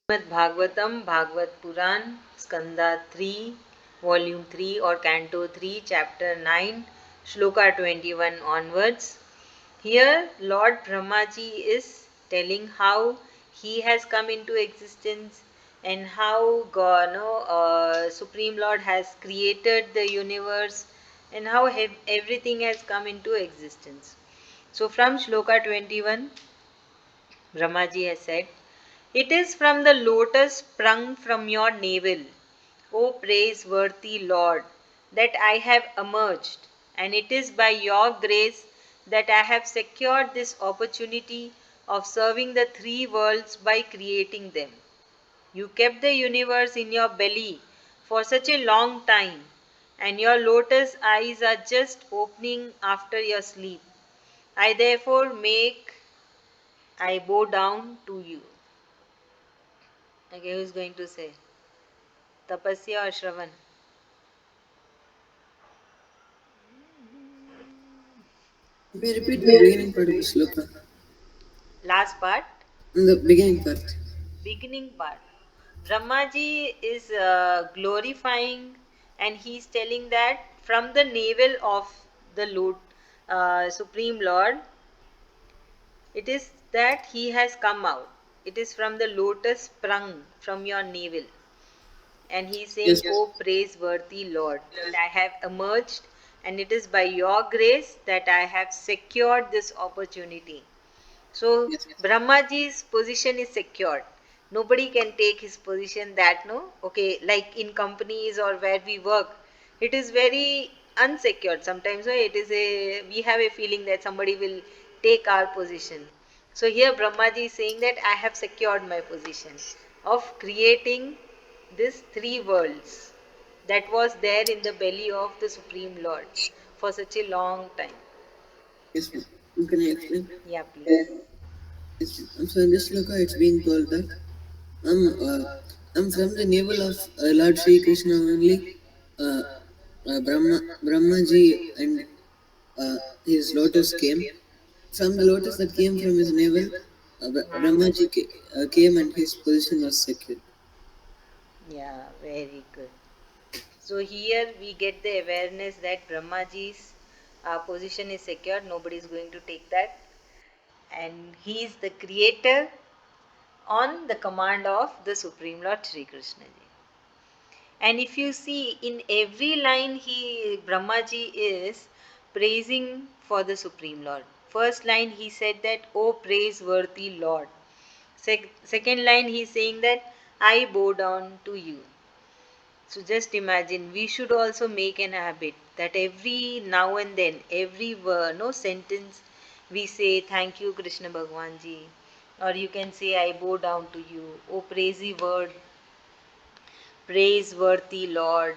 Srimad-Bhagavatam, Bhagavad Puran, Skanda3, Volume 3 or Canto 3, chapter-9, Sloka 21 onwards. Here, Lord Brahmaji is telling how he has come into existence and how God, Supreme Lord has created the universe and how everything has come into existence. So, from Shloka 21, Brahmaji has said, "It is from the lotus sprung from your navel, O praiseworthy Lord, that I have emerged, and it is by your grace that I have secured this opportunity of serving the three worlds by creating them. You kept the universe in your belly for such a long time, and your lotus eyes are just opening after your sleep. I therefore I bow down to you." Okay, who's going to say? Tapasya or Shravan? May I repeat the beginning part of the sloka? Last part? The beginning part. Beginning part. Brahmaji is glorifying and he's telling that from the navel of the Supreme Lord, it is that he has come out. It is from the lotus sprung from your navel. And he is saying, Yes. "O praiseworthy Lord, that I have emerged, and it is by your grace that I have secured this opportunity." So Yes. Brahmaji's position is secured. Nobody can take his position that no, okay, like in companies or where we work, it is very unsecured. Sometimes it is we have a feeling that somebody will take our position. So here Brahmaji is saying that I have secured my position of creating these three worlds that was there in the belly of the Supreme Lord for such a long time. Yes, ma'am. Can I explain? Yeah, please. Yes, ma'am. So in this sloka, it's being told that I'm, uh, I'm from the navel of Lord Sri Krishna only. Uh, Brahmaji and his lotus came. From the lotus that came from his navel, Brahmaji came and his position was secured. Yeah, very good. So here we get the awareness that Brahmaji's position is secure. Nobody is going to take that, and he is the creator on the command of the Supreme Lord Sri Krishna ji. And if you see in every line, Brahmaji is praising for the Supreme Lord. First line he said that, "O praiseworthy Lord." Second line he is saying that, "I bow down to you." So just imagine, we should also make an habit that every now and then, every word, no sentence, we say, "Thank you, Krishna Bhagwan ji." Or you can say, "I bow down to you." Oh, praisey word, praiseworthy Lord.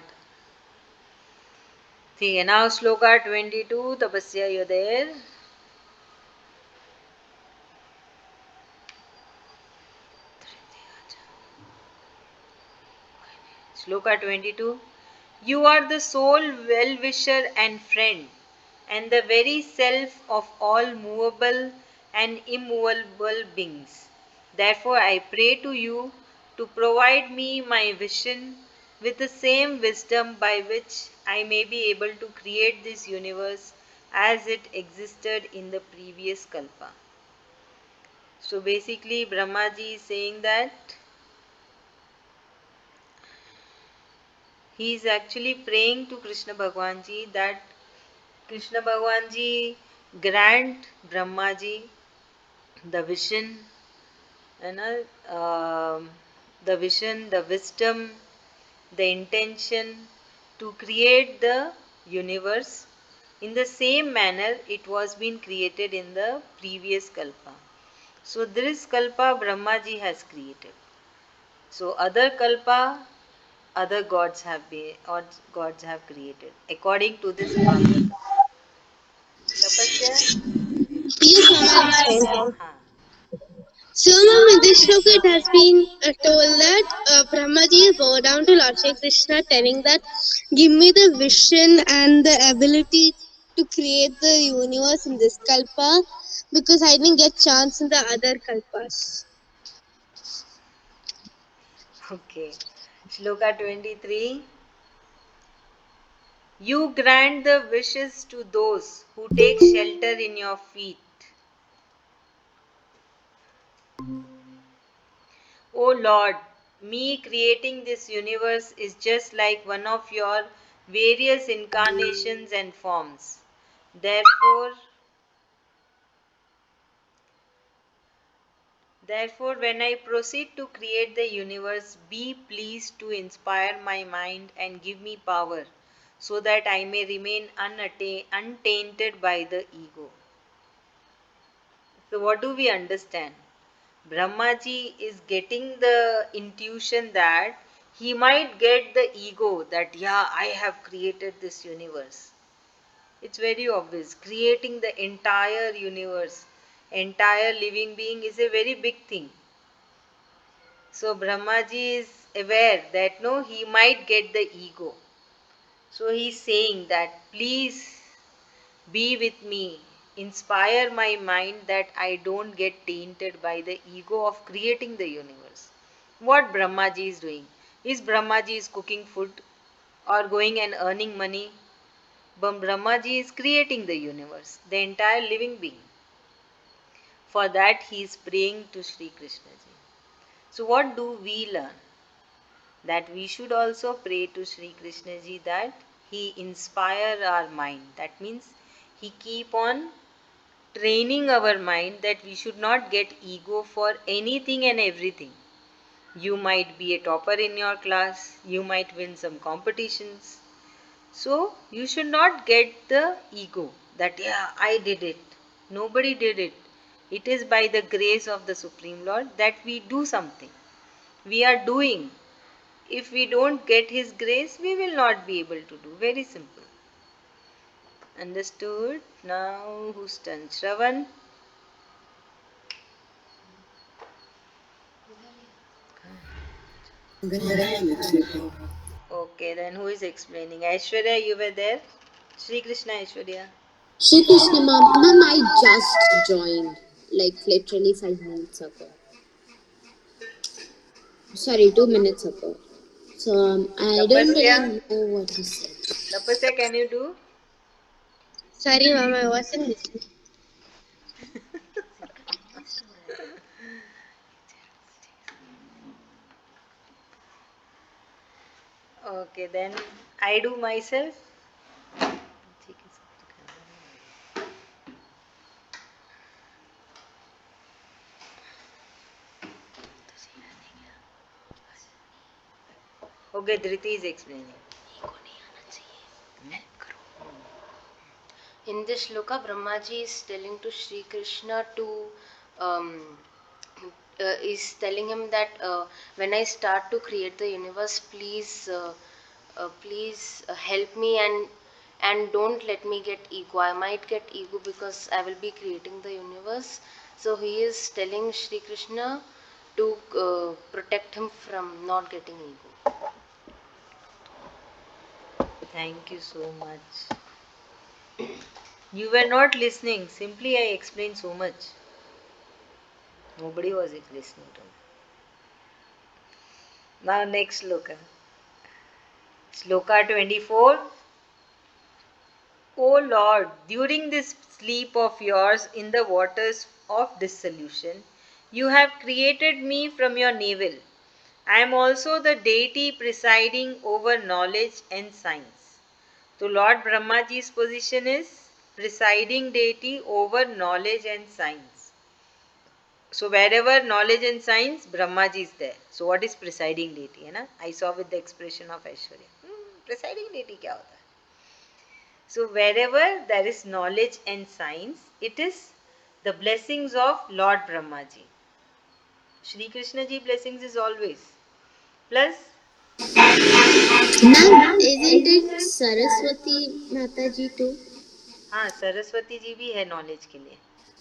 Okay, now Sloka 22, Tapasya, you're there. Sloka 22. You are the sole well-wisher and friend, and the very self of all movable and immovable beings. Therefore, I pray to you to provide me my vision with the same wisdom by which I may be able to create this universe as it existed in the previous kalpa. So basically, Brahmaji is saying that he is actually praying to Krishna Bhagwan Ji that Krishna Bhagwan Ji grant Brahmaji the vision, you know, the vision, the wisdom, the intention to create the universe in the same manner it was being created in the previous kalpa. So this kalpa Brahmaji has created. So other kalpa, other gods have been or gods have created according to this Bhagavatam. Tapasya? Yes, ma'am, I'll explain, ma'am. Haan. So, ma'am, in this shloka, it has been told that Brahmaji bowed down to Lord Shri Krishna, telling that, "Give me the vision and the ability to create the universe in this kalpa, because I didn't get chance in the other kalpas." Okay. Shloka 23. You grant the wishes to those who take shelter in your feet. O Lord, me creating this universe is just like one of your various incarnations and forms. Therefore, when I proceed to create the universe, be pleased to inspire my mind and give me power so that I may remain untainted by the ego. So, what do we understand? Brahmaji is getting the intuition that he might get the ego that, yeah, I have created this universe. It's very obvious. Creating the entire universe, entire living being is a very big thing. So Brahmaji is aware that no, he might get the ego. So he is saying that please be with me, inspire my mind that I don't get tainted by the ego of creating the universe. What Brahmaji is doing? Is Brahmaji is cooking food or going and earning money? But Brahmaji is creating the universe, the entire living being. For that he is praying to Sri Krishna ji. So what do we learn? That we should also pray to Sri Krishna ji that he inspire our mind. That means he keep on training our mind that we should not get ego for anything and everything. You might be a topper in your class, you might win some competitions. So you should not get the ego that, yeah, I did it. Nobody did it. It is by the grace of the Supreme Lord that we do something. We are doing. If we don't get His grace, we will not be able to do. Very simple. Understood? Now, who's done? Shravan? I'm going to read next shloka. Okay, then who is explaining? Aishwarya, you were there? Sri Krishna Aishwarya. Shri Krishna ma'am, I just joined, like literally 5 minutes ago. Sorry, 2 minutes ago. So I don't Tapasya? really know what he said. Tapasya, can you do? Sorry, ma'am, I wasn't listening. Okay, then I do myself. Okay, Dhriti is explaining. In this shloka, Brahmaji is telling to Sri Krishna to is telling him that when I start to create the universe, please help me and don't let me get ego. I might get ego because I will be creating the universe. So he is telling Sri Krishna to protect him from not getting ego. Thank you so much. You were not listening. Simply I explained so much. Nobody was listening to me. Now next sloka. Sloka 24. O Lord, during this sleep of yours in the waters of dissolution, you have created me from your navel. I am also the deity presiding over knowledge and science. So Lord Brahmaji's position is presiding deity over knowledge and science. So wherever knowledge and science, Brahmaji is there. So what is presiding deity? है ना? I saw with the expression of Aishwarya. Presiding deity क्या होता है? So wherever there is knowledge and science, it is the blessings of Lord Brahmaji. Shri Krishna ji blessings is always. Plus, Ma'am, isn't it Saraswati Mataji too? हाँ सरस्वती जी भी है knowledge के लिए,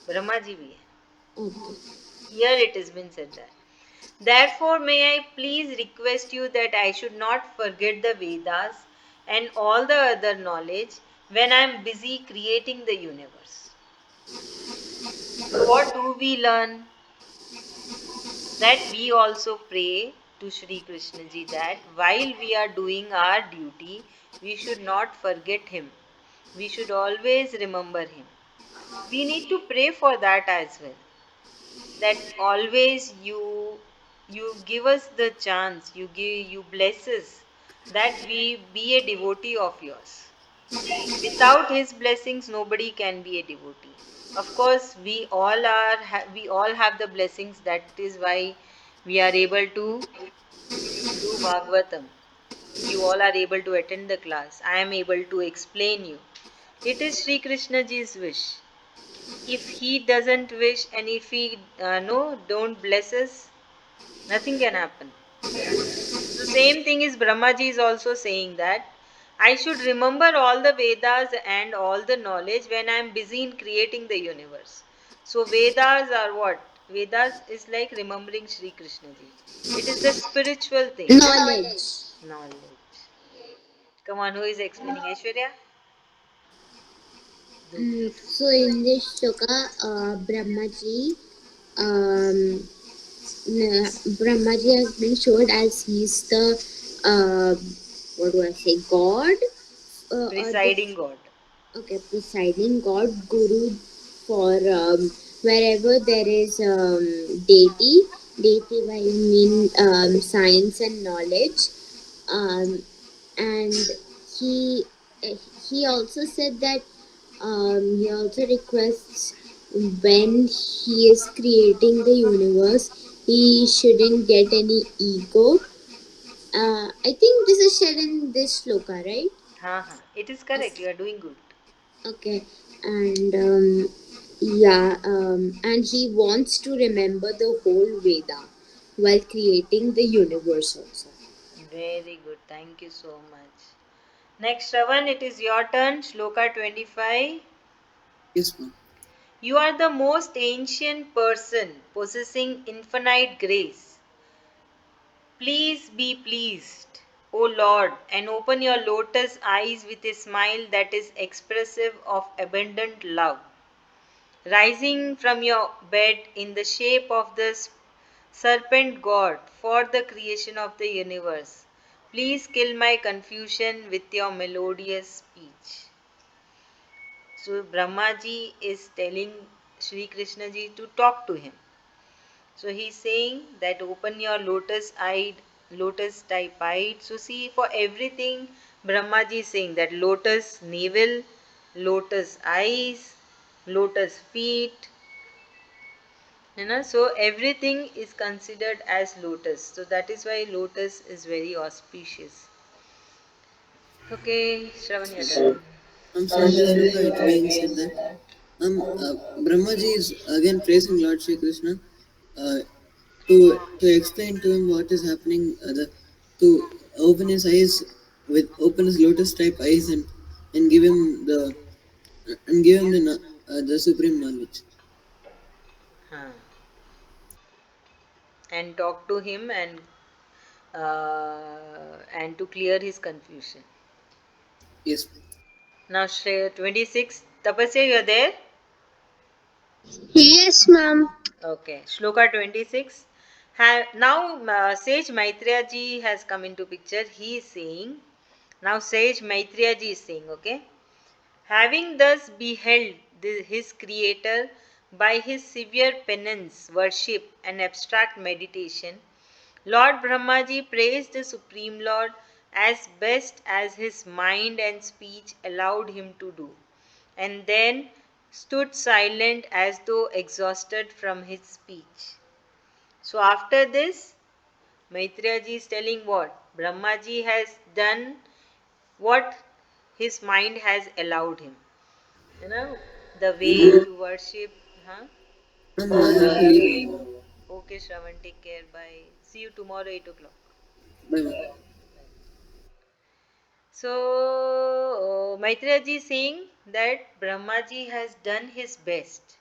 ब्रह्मा जी भी है. Okay. Here it has been said that. Therefore, may I please request you that I should not forget the Vedas and all the other knowledge when I am busy creating the universe. So, what do we learn? That we also pray to Sri Krishna ji that while we are doing our duty, we should not forget him. We should always remember him. We need to pray for that as well. That always you give us the chance, you bless us that we be a devotee of yours. Without his blessings, nobody can be a devotee. Of course, we all have the blessings. That is why we are able to do Bhagavatam. You all are able to attend the class. I am able to explain you. It is Sri Krishna ji's wish. If he doesn't wish and if he no don't bless us, nothing can happen. So same thing is Brahmaji is also saying that I should remember all the Vedas and all the knowledge when I am busy in creating the universe. So Vedas are what? Vedas is like remembering Sri Krishna ji. It is the spiritual thing. Knowledge. Knowledge. Come on, who is explaining? Aishwarya? Do please. So in this shloka, Brahmaji, um, Brahmaji has been showed as he's the what do I say, God, or the Presiding God. okay, presiding God, Guru for wherever there is deity. Deity by mean science and knowledge, um, and he he also said that he also requests when he is creating the universe, he shouldn't get any ego. I think this is shared in this shloka, right? Ha ha. It is correct. You are doing good. Okay, and yeah, and he wants to remember the whole Veda while creating the universe also. Very good. Thank you so much. Next, Shravan, it is your turn. Shloka 25. Yes, ma'am. You are the most ancient person possessing infinite grace. Please be pleased, O Lord, and open your lotus eyes with a smile that is expressive of abundant love. Rising from your bed in the shape of the serpent god for the creation of the universe, please kill my confusion with your melodious speech. So Brahmaji is telling Sri Krishna ji to talk to him. So he's saying that open your lotus type eyed. So see, for everything Brahmaji is saying that lotus navel, lotus eyes, lotus feet. So everything is considered as lotus. So that is why lotus is very auspicious. Okay, Shravan, your turn. From this sloka, it's being said that Brahmaji is again praising Lord Shri Krishna uh, to explain to him what is happening, to open his eyes open his lotus type eyes and give him the supreme knowledge. Huh. And talk to him and to clear his confusion. Yes, Now, 26, Tapasya, you are there? Yes, ma'am. Okay, Shloka 26. Now, Sage Maitreya ji has come into picture. He is saying, now Sage Maitreya ji is saying, okay, having thus beheld his creator by his severe penance, worship, and abstract meditation, Lord Brahmaji praised the Supreme Lord as best as his mind and speech allowed him to do, and then stood silent as though exhausted from his speech. So, after this, Maitreya ji is telling what? Brahmaji has done what his mind has allowed him. You know, the way to worship. Huh? I have to leave now. Okay, Shravan, take care. Bye. See you tomorrow, 8 o'clock. Bye, ma'am. So, Maitreya ji is saying that Brahmaji has done his best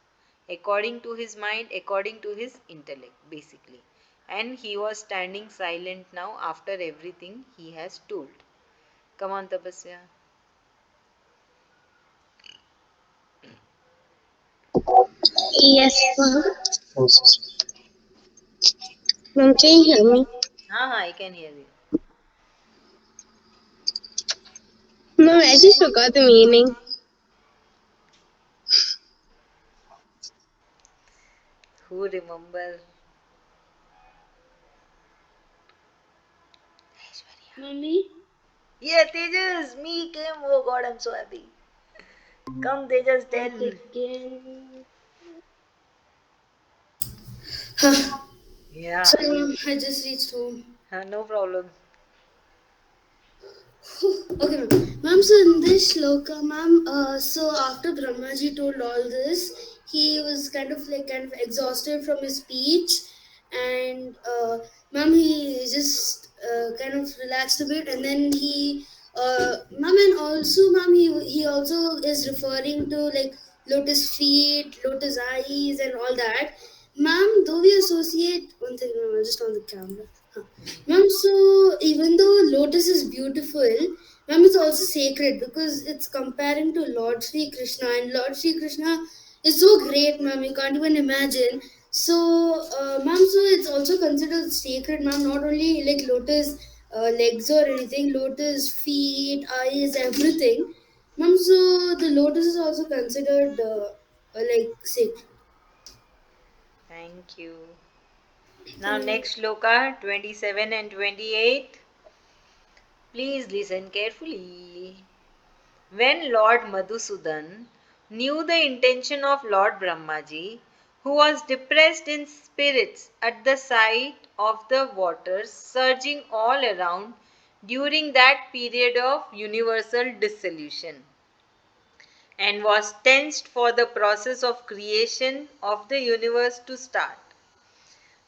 according to his mind, according to his intellect, basically. And he was standing silent now after everything he has told. Come on, Tapasya. Yes, ma'am. Ma'am, can you hear me? हाँ I can hear you. Ma'am, I just forgot the meaning. Who remember? Mummy? Yeah, Tejas, me came. Oh God, I'm so happy. Come, Tejas, One tell. second. Yeah, Sorry, ma'am, I just reached home. no problem. Okay, ma'am. Ma'am, so in this shloka, ma'am, so after Brahmaji told all this, he was kind of exhausted from his speech, and ma'am, he just kind of relaxed a bit, and then ma'am, and also, ma'am, he also is referring to like lotus feet, lotus eyes, and all that. Ma'am, though we associate one thing, ma'am, I'll just on the camera. Huh. Ma'am, so even though lotus is beautiful, ma'am, it's also sacred because it's comparing to Lord Sri Krishna, and Lord Sri Krishna is so great, ma'am, you can't even imagine. So, ma'am, so it's also considered sacred, ma'am, not only like lotus legs or anything, lotus feet, eyes, everything. Ma'am, so the lotus is also considered like sacred. Thank you. Now, next shloka 27 and 28. Please listen carefully. When Lord Madhusudan knew the intention of Lord Brahmaji, who was depressed in spirits at the sight of the waters surging all around during that period of universal dissolution, and was tensed for the process of creation of the universe to start,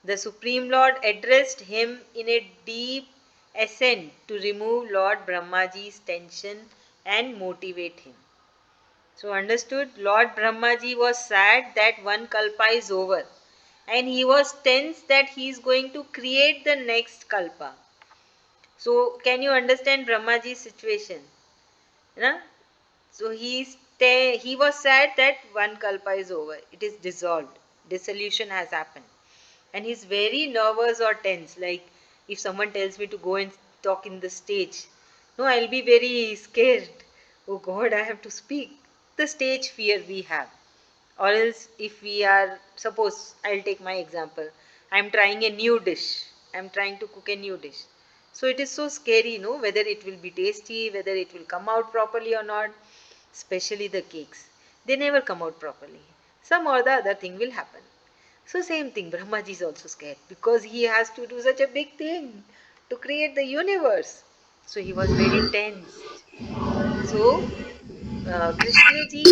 the Supreme Lord addressed him in a deep ascent to remove Lord Brahmaji's tension and motivate him. So, understood? Lord Brahmaji was sad that one kalpa is over, and he was tense that he is going to create the next kalpa. So, can you understand Brahmaji's situation? Na? So he was sad that one kalpa is over. It is dissolved. Dissolution has happened. And he's very nervous or tense. Like if someone tells me to go and talk in the stage, no, I'll be very scared. Oh God, I have to speak. The stage fear we have. Or else, if we are, suppose I'll take my example, I'm trying a new dish, I'm trying to cook a new dish. So it is so scary, whether it will be tasty, whether it will come out properly or not, especially the cakes. They never come out properly. Some or the other thing will happen. So, same thing, Brahmaji is also scared because he has to do such a big thing to create the universe. So, he was very tensed. So, Krishna ji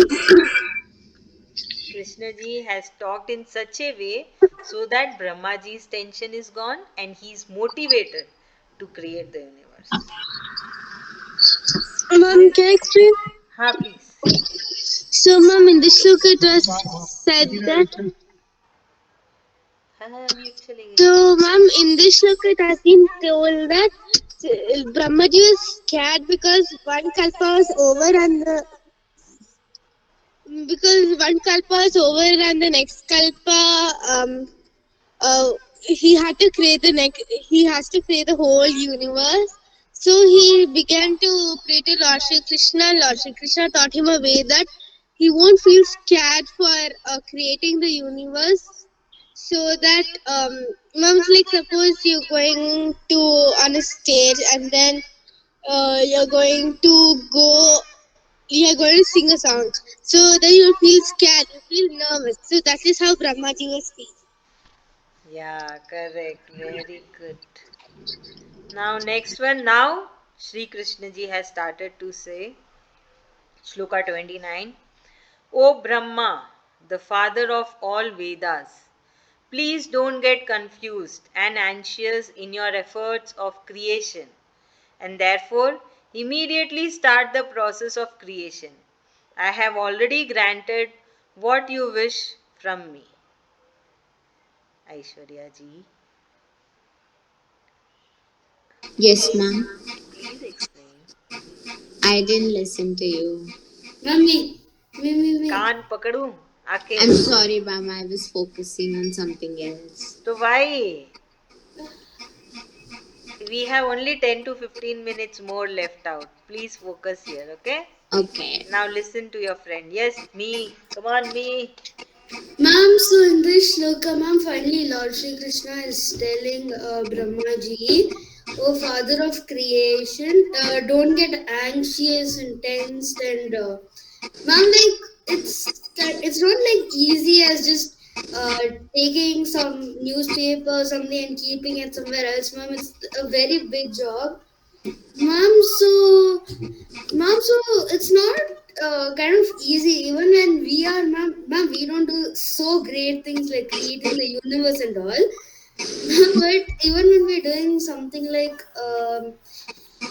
Krishna ji has talked in such a way so that Brahmaji's tension is gone and he is motivated to create the universe. Ma'am, Clear? can I explain? Ha, please. So, ma'am, in this shloka it was said that. Ha, mute चली गई. So, ma'am, in this shloka it has been told that Brahmaji was scared because one kalpa was over and the next kalpa he had to create he has to create the whole universe. So he began to pray to Lord Shri Krishna. Lord Shri Krishna taught him a way that he won't feel scared for creating the universe. So that mom's like, suppose you're going to on a stage and then you're going to sing a song. So then you feel scared, you feel nervous. So that is how Brahmaji was feeling. Yeah, correct. Very good. Now, next one. Now, Sri Krishna ji has started to say, Shloka 29. O Brahma, the father of all Vedas, please don't get confused and anxious in your efforts of creation, and therefore immediately start the process of creation. I have already granted what you wish from me. Aishwarya ji, Yes, ma'am. please explain. I didn't listen to you. Mummy, me. कान पकड़ूं आके I'm sorry, ma'am. I was focusing on something else. तो why We have only 10 to 15 minutes more left out. Please focus here, okay? Okay. Now listen to your friend. Yes, me. Come on, me. Ma'am, so in this shloka, ma'am, finally Lord Shri Krishna is telling Brahmaji, oh Father of creation, don't get anxious and tensed and ma'am, like it's not like easy as just uh, taking some newspaper or something and keeping it somewhere else, ma'am. It's a very big job, ma'am. So it's not kind of easy. Even when we are, ma'am, we don't do so great things like creating the universe and all. But even when we're doing something like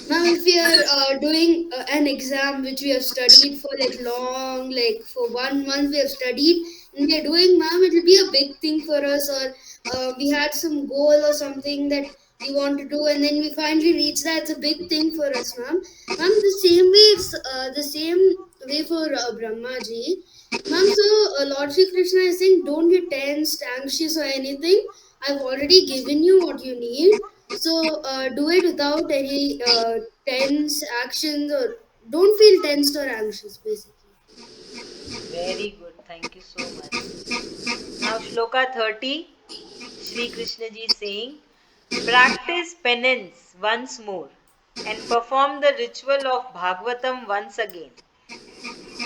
now, if we are doing an exam which we have studied for like long, like for 1 month we have studied, and we are doing, ma'am, it will be a big thing for us, or we had some goal or something that we want to do, and then we finally reach that. It's a big thing for us, ma'am. Ma'am, the same way it's the same way for Brahmaji. Ma'am, so Lord Shri Krishna is saying, don't get tensed, anxious, or anything. I've already given you what you need. So do it without any tense actions, or don't feel tensed or anxious, basically. Very good. Thank you so much. Now, Shloka 30, Sri Krishna ji is saying, practice penance once more and perform the ritual of Bhagwatam once again.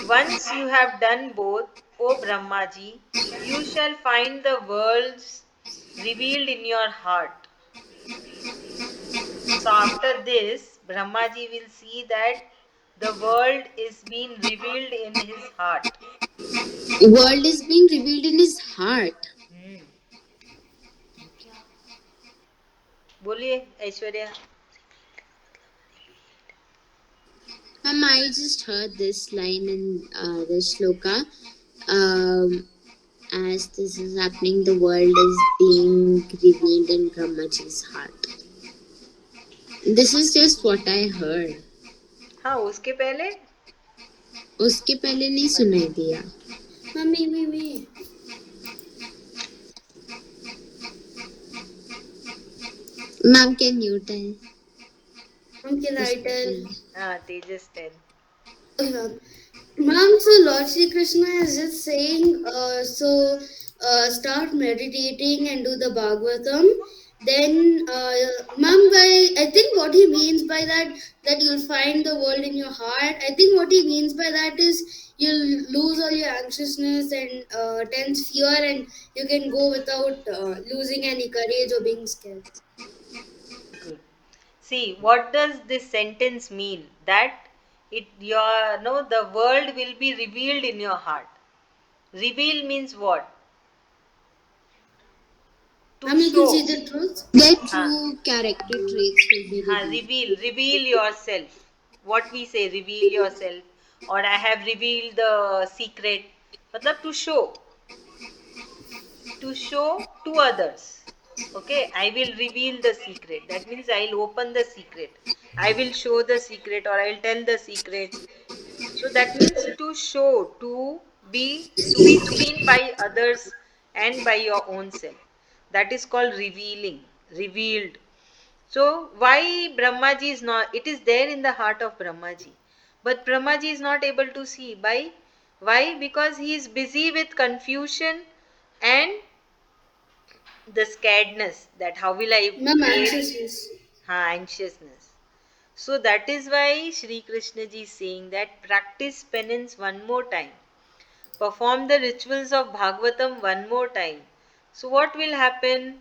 Once you have done both, O Brahmaji, you shall find the worlds revealed in your heart. So after this, Brahmaji will see that the world is being revealed in his heart. World is being revealed in his heart. Hmm. बोलिए Aishwarya. I just heard this line in the shloka. Um, as this is happening, the world is being revealed in Brahmaji's heart. This is just what I heard. हाँ उसके पहले उसके पहले नहीं सुनाई दिया. Me. Ma'am, can you tell? Can I tell? हाँ तेजस 10. Ma'am, so Lord Shri Krishna is just saying, start meditating and do the Bhagavatam. Then, ma'am, I think what he means by that you'll find the world in your heart. I think what he means by that is you'll lose all your anxiousness and tense fear, and you can go without losing any courage or being scared. Good. See, what does this sentence mean? That your no the world will be revealed in your heart. Reveal means what? To Ma'am, you can see show. the truth. Their हाँ true character traits will be हाँ revealed. reveal yourself. What we say, reveal yourself, or I have revealed the secret. मतलब to show to others. Okay, I will reveal the secret. That means I'll open the secret. I will show the secret, or I'll tell the secret. So that means to show, to be seen by others and by your own self. That is called revealing, revealed. So why Brahmaji is not, it is there in the heart of Brahmaji. But Brahmaji is not able to see. Why? Because he is busy with confusion and the scaredness, that how will I Ma'am, face anxiousness. anxiousness. So that is why Sri Krishna ji is saying that practice penance one more time. Perform the rituals of Bhagavatam one more time. So what will happen?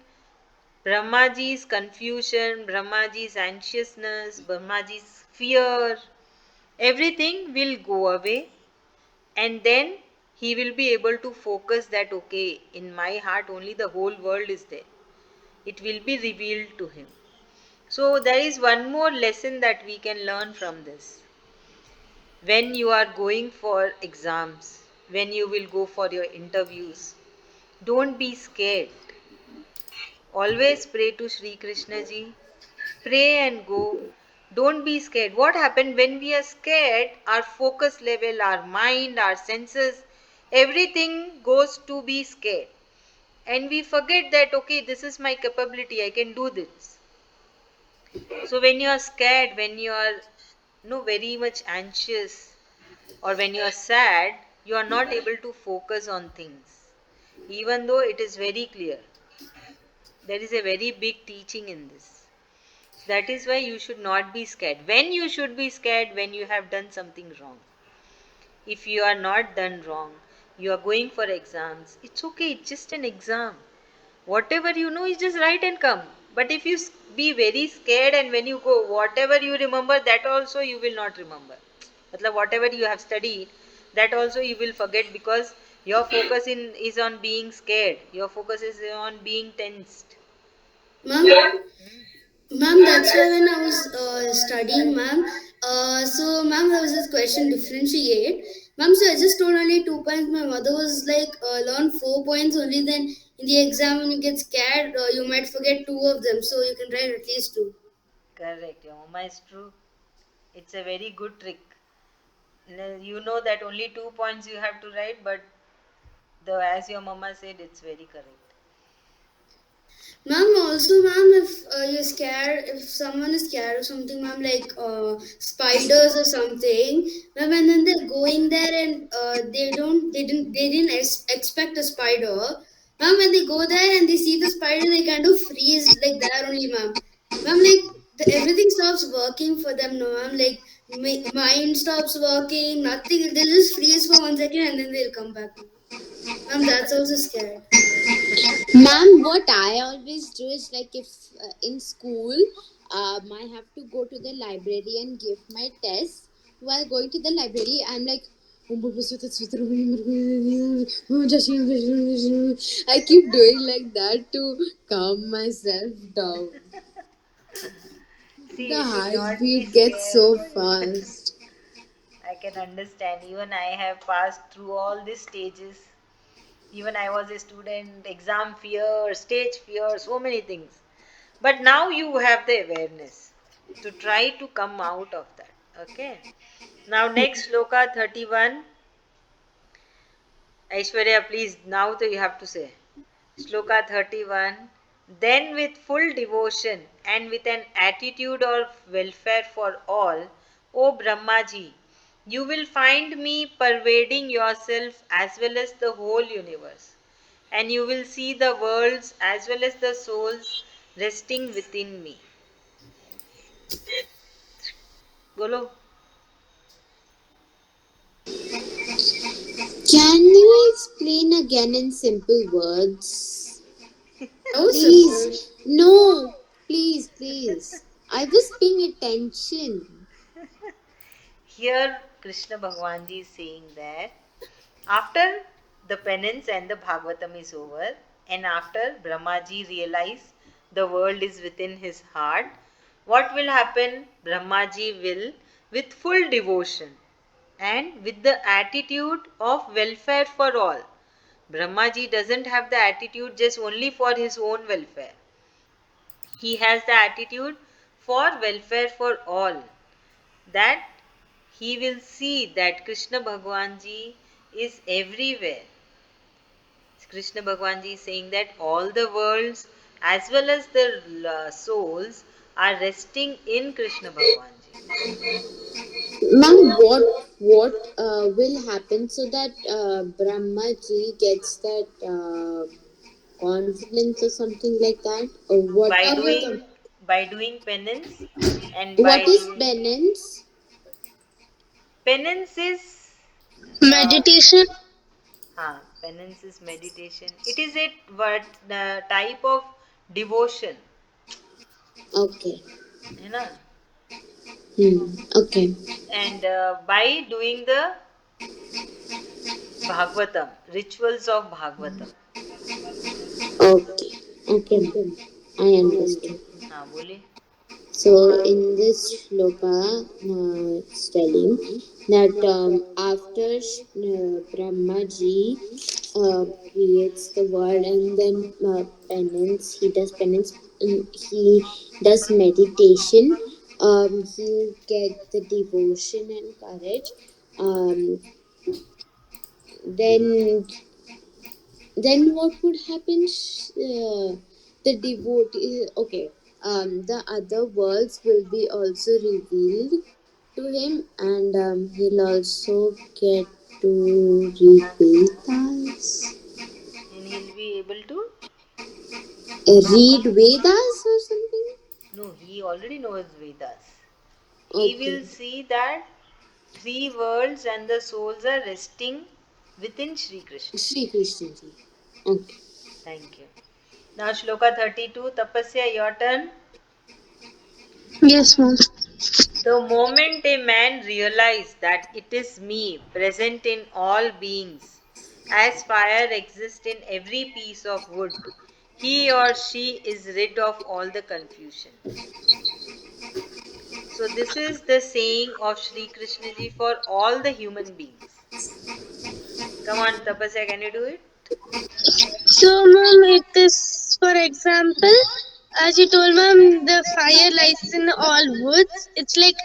Brahmaji's confusion, Brahmaji's anxiousness, Brahmaji's fear, everything will go away, and then he will be able to focus that okay, in my heart only the whole world is there. It will be revealed to him. So there is one more lesson that we can learn from this. When you are going for exams, when you will go for your interviews, don't be scared. Always pray to Sri Krishna ji. Pray and go. Don't be scared. What happened when we are scared? Our focus level, our mind, our senses, everything goes to be scared. And we forget that, okay, this is my capability, I can do this. So when you are scared, when you are very much anxious, or when you are sad, you are not able to focus on things, even though it is very clear. There is a very big teaching in this. That is why you should not be scared. When you should be scared, when you have done something wrong. If you are not done wrong, you are going for exams, it's okay, it's just an exam. Whatever you know is just write and come. But if you be very scared, and when you go, whatever you remember, that also you will not remember. Matlab, whatever you have studied, that also you will forget, because your focus is on being scared. Your focus is on being tensed. Ma'am, ma'am, that's why when I was studying, ma'am, ma'am, there was this question differentiate. Ma'am, so I just told only 2 points. My mother was like, learn 4 points only. Then in the exam, when you get scared, you might forget two of them. So you can write at least two. Correct, your mama is true. It's a very good trick. You know that only 2 points you have to write, but as your mama said, it's very correct. Ma'am, also, ma'am, if you're scared, if someone is scared of something, ma'am, like spiders or something, ma'am, and then they're going there and they didn't expect a spider, ma'am. When they go there and they see the spider, they kind of freeze like that only, ma'am. Ma'am, like everything stops working for them, no, ma'am. Like mind stops working, nothing. They'll just freeze for 1 second and then they'll come back, ma'am. Ma'am, that's also scared. Ma'am, what I always do is like if in school, I have to go to the library and give my test. While going to the library, I'm like, I keep doing like that to calm myself down. See, The you should not be heartbeat gets scared. so fast. I can understand. Even I have passed through all these stages. Even I was a student, exam fear, stage fear, so many things. But now you have the awareness to try to come out of that. Okay. Now, next sloka 31. Aishwarya, please, now you have to say. Sloka 31. Then, with full devotion and with an attitude of welfare for all, O Brahmaji, you will find me pervading yourself as well as the whole universe, and you will see the worlds as well as the souls resting within me. Golo. Can you explain again in simple words? So simple. Please. No. Please, please. I was paying attention. Here, Krishna Bhagwanji is saying that after the penance and the Bhagavatam is over, and after Brahmaji realized the world is within his heart, what will happen? Brahmaji will, with full devotion and with the attitude of welfare for all. Brahmaji doesn't have the attitude just only for his own welfare. He has the attitude for welfare for all. That he will see that Krishna Bhagwanji is everywhere. Krishna Bhagwanji is saying that all the worlds as well as the souls are resting in Krishna Bhagwanji. Ma'am, what will happen so that Brahmaji gets that confidence or something like that? Or what? By Bhagavatam. doing penance, and What by is doing penance? penance is uh, Meditation. penance is meditation. It is a type of devotion, Okay. you know. Okay. And by doing the Bhagwatam, rituals of Bhagwatam. Okay. Okay. I understood. हाँ बोलिए. So in this shloka, it's telling that after Brahmaji creates the world and then penance, he does penance, he does meditation, he'll get the devotion and courage. Um, then what would happen? The devotee. Okay. the other worlds will be also revealed to him, and he'll also get to read Vedas. And he'll be able to. Read Vedas or something? No, he already knows Vedas. He Okay. will see that three worlds and the souls are resting within Sri Krishna. Sri Krishna ji. Okay. Thank you. Now, Shloka 32, Tapasya, your turn. Yes, ma'am. The moment a man realizes that it is me present in all beings, as fire exists in every piece of wood, he or she is rid of all the confusion. So, this is the saying of Sri Krishna ji for all the human beings. Come on, Tapasya, can you do it? So, ma'am, it is, for example, as you told, ma'am, the fire lies in all woods. It's like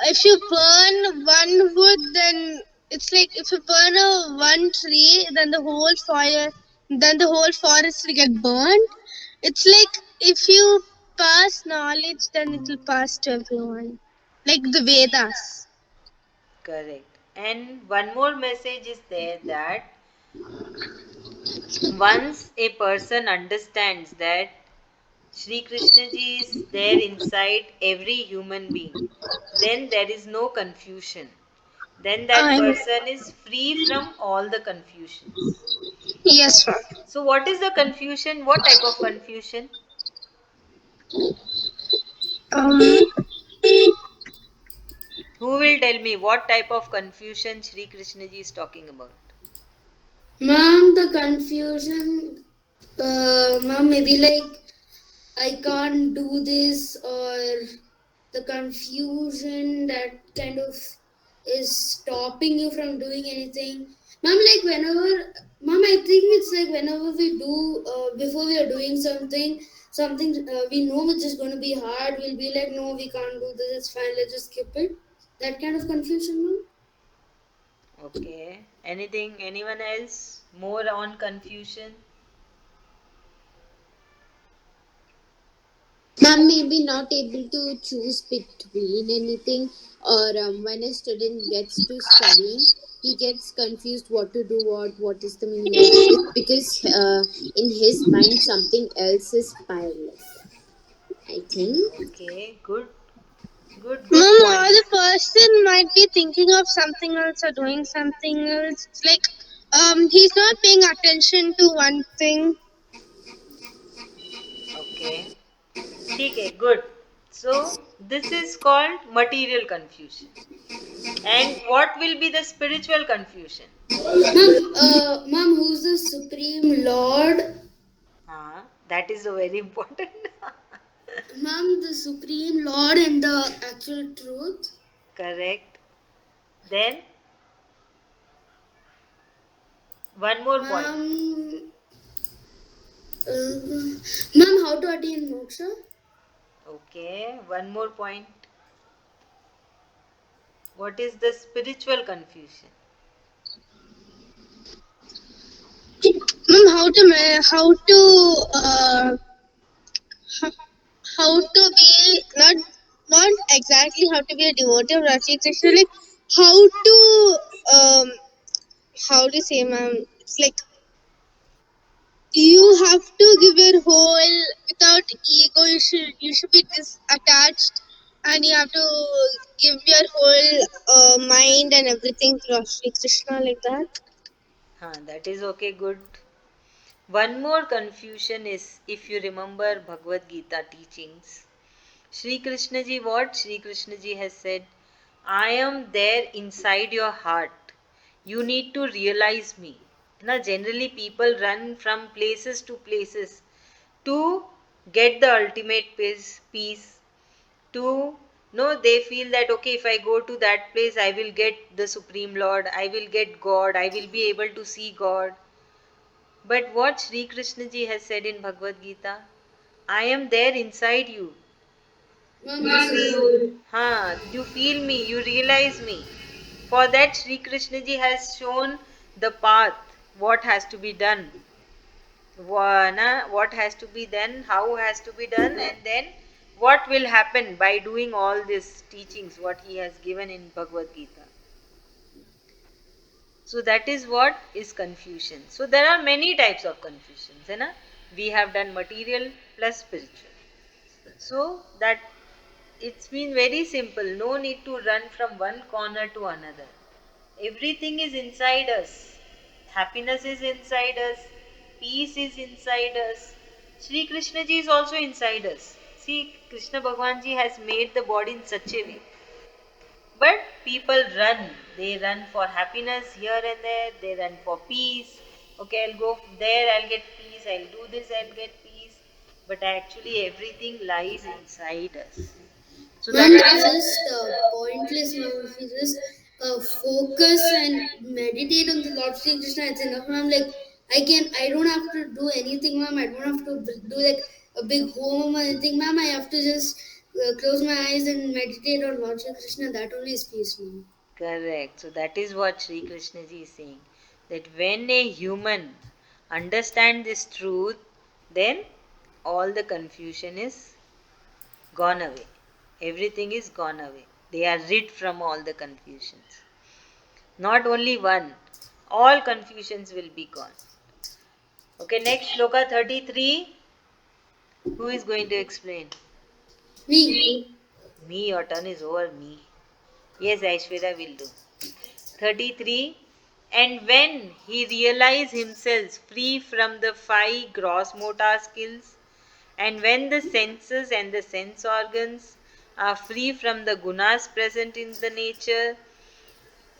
if you burn one wood, then it's like if you burn one tree, then the whole forest will get burned. It's like if you pass knowledge, then it will pass to everyone, like the Vedas. Correct. And one more message is there that once a person understands that Sri Krishna ji is there inside every human being, then there is no confusion. Then that And person is free from all the confusions. yes, ma'am. So, what is the confusion? What type of confusion? Um, Who will tell me what type of confusion Sri Krishna ji is talking about? Ma'am, the confusion, ma'am, maybe like I can't do this, or the confusion that kind of is stopping you from doing anything. Ma'am, like whenever, ma'am, I think it's like whenever we do, before we are doing something we know which is going to be hard, we'll be like, no, we can't do this, it's fine, let's just skip it. That kind of confusion, ma'am. Okay. Anything, anyone else? More on confusion? Ma'am may be not able to choose between anything, or when a student gets to studying, he gets confused what to do, what is the meaning of this, because in his mind something else is piled, I think. Okay, good. Good Mom, or the points. person might be thinking of something else or doing something else. It's like he's not paying attention to one thing. Okay. Okay, good. So, this is called material confusion. And what will be the spiritual confusion? Ma'am, who's the Supreme Lord? That is a very important. Ma'am, the Supreme Lord and the actual truth. Correct. Then, one more point. Ma'am, ma'am, how to attain moksha? Okay, one more point. What is the spiritual confusion? Mom, ho- how to be not exactly how to be a devotee of Rashi Krishna, like how to um how to say, ma'am. It's like you have to give your whole without ego. You should be disattached, and you have to give your whole mind and everything to Shri Krishna, like that. That is okay, good. One more confusion is if you remember Bhagavad Gita teachings. Sri Krishna ji, what Sri Krishna ji has said, I am there inside your heart. You need to realize me. Now, generally, people run from places to places to get the ultimate peace. To no, they feel that okay, if I go to that place, I will get the Supreme Lord, I will get God, I will be able to see God. But what Sri Krishna ji has said in Bhagavad Gita, I am there inside you. Ma'am, You this is feel, you feel me, you realize me. For that, Sri Krishna ji has shown the path, what has to be done, what has to be done, how has to be done, and then what will happen by doing all these teachings, what he has given in Bhagavad Gita. So that is what is confusion. So there are many types of confusions. है ना? We have done material plus spiritual. So that it's been very simple. No need to run from one corner to another. Everything is inside us. Happiness is inside us. Peace is inside us. Sri Krishna ji is also inside us. See, Krishna Bhagwan ji has made the body in such a way. But people run. They run for happiness here and there. They run for peace. Okay, I'll go there, I'll get peace. I'll do this, I'll get peace. But actually, everything lies inside us. So that Ma'am, is that's just pointless, ma'am. If you just focus and meditate on the Lord Sri Krishna, it's enough, ma'am. Like, I don't have to do anything, ma'am. I don't have to do like a big home or anything, ma'am. I have to just close my eyes and meditate on Lord Sri Krishna. That only is peace, ma'am. correct. So that is what Sri Krishna ji is saying. That when a human understands this truth, then all the confusion is gone away. Everything is gone away. They are rid from all the confusions. Not only one, all confusions will be gone. Okay, next Sloka 33. Who is going to explain? Me. Me, your turn is over, me. Yes, Aishwarya will do. 33. And when he realized himself free from the five gross motor skills, and when the senses and the sense organs are free from the gunas present in the nature,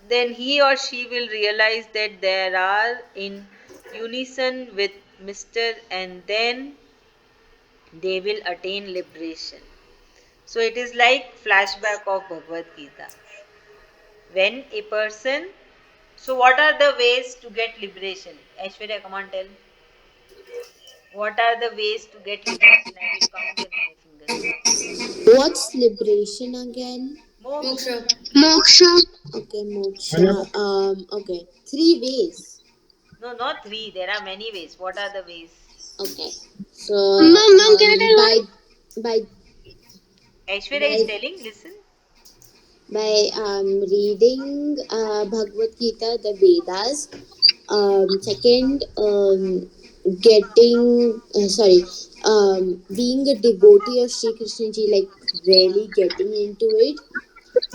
then he or she will realize that they are in unison with Mr. and then they will attain liberation. So it is like flashback of Bhagavad Gita. When a person, so what are the ways to get liberation? Aishwarya, come on, tell. What are the ways to get liberation? I will count in my fingers. What's liberation again? Moksha. Moksha. Moksha. Okay, moksha. Okay, three ways. No, not three. There are many ways. What are the ways? Okay, so Mom, can I tell one? by Aishwarya is by telling, listen. by reading Bhagavad Gita, the Vedas. Second, getting being a devotee of Sri Krishna ji, like really getting into it,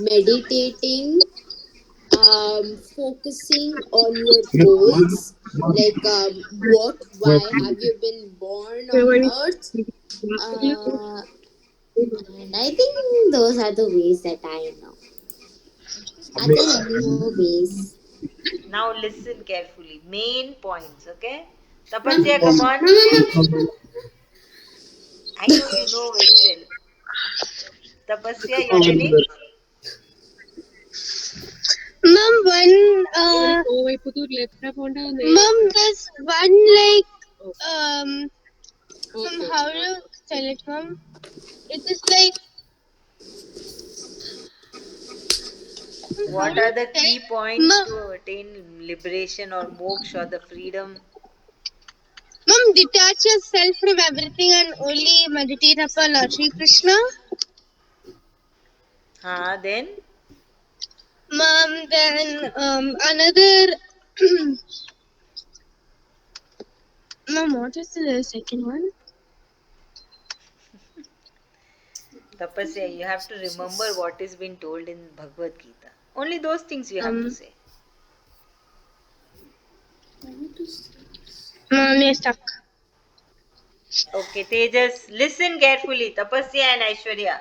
meditating, focusing on your goals, like why have you been born on earth, uh, and I think those are the ways that I know. Are there any more ways? Now listen carefully. Main points, okay? Ma'am. Tapasya, come on. Ma'am. I know you know very well. Tapasya, you are telling? Mom, Mom, there's one like how do you tell it, Mom? It is like how What do are you the tell key it? points to attain liberation or moksha or the freedom? Mom, detach yourself from everything and only meditate upon Lord Shri Krishna. Then? Mom, then another. Mom, what is the second one? Tapasya, you have to remember what is being told in Bhagavad Gita. Only those things you have to say. Mom, you're stuck. Okay, Tejas, listen carefully. Tapasya and Aishwarya.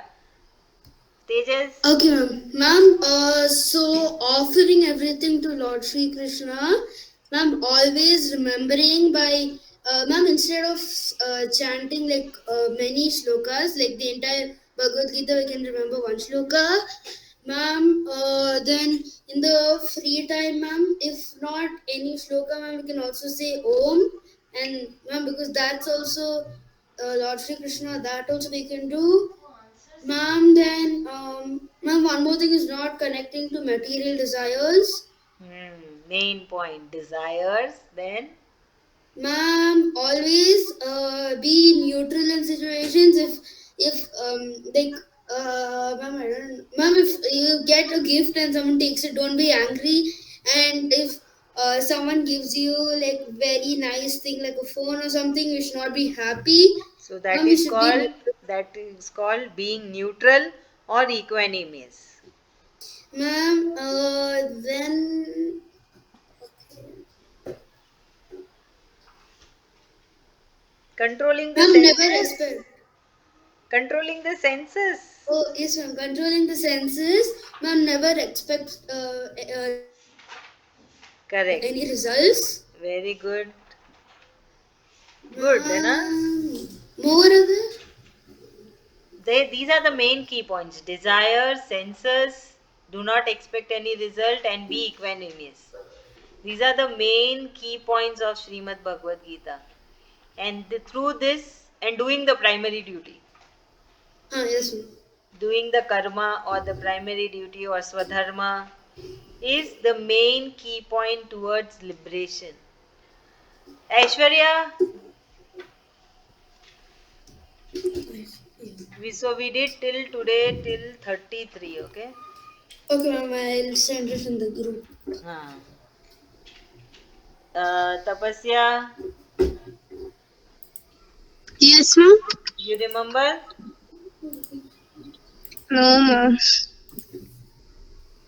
Tejas. Okay, ma'am. Ma'am, so offering everything to Lord Sri Krishna, ma'am, always remembering by, ma'am, instead of chanting like many shlokas, like the entire Bhagavad Gita, we can remember one shloka. Ma'am, then in the free time, ma'am, if not any shloka, ma'am, we can also say Om. And ma'am, because that's also Lord Sri Krishna, that also we can do. Ma'am, then, ma'am, one more thing is not connecting to material desires. Main point. Desires. Then? Ma'am, always be neutral in situations. If like ma'am, I don't, ma'am, if you get a gift and someone takes it, don't be angry. And if someone gives you like very nice thing like a phone or something, you should not be happy. So that Ma'am, you is should be called neutral. being neutral or equanimous. Ma'am, then Controlling the ma'am, never senses. respect. Controlling the senses. Oh, yes, ma'am. Controlling the senses, ma'am, never expect any Correct. results. Very good. Good, है ना? Ma'am, moreover, These are the main key points. Desire, senses, do not expect any result, and be equanimous. These are the main key points of Srimad Bhagavad Gita. And through this, and doing the primary duty, yes, ma'am. doing the karma or the primary duty or swadharma is the main key point towards liberation. Aishwarya, we did till today till 33, okay? Okay, ma'am, I'll send it in the group. हाँ. Tapasya, Yes, ma'am. you remember No, ma'am.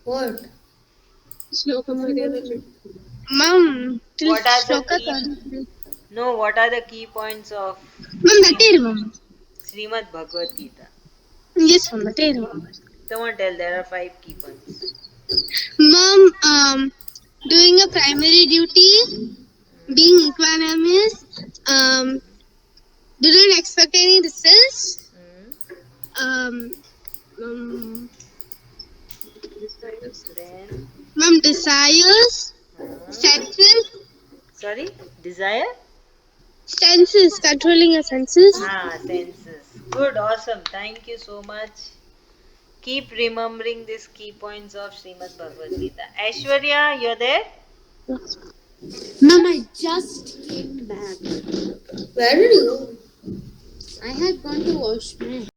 What? Ma'am, till what are the Sloka key 33. no what are the key points of Ma'am, that I remember. Srimad Bhagavad Gita? Yes, ma'am, that I remember. Someone tell, there are 5 key points. Ma'am, doing a primary duty, being equanimous, do not expect any results, Hmm. um, um, Then ma'am, desires, uh, senses, sorry, desire. senses, controlling your senses. Senses. Good, awesome. Thank you so much. Keep remembering these key points of Srimad Bhagavad Gita. Aishwarya, you're there? Ma'am, I just came back. Where did you go? I had gone to wash my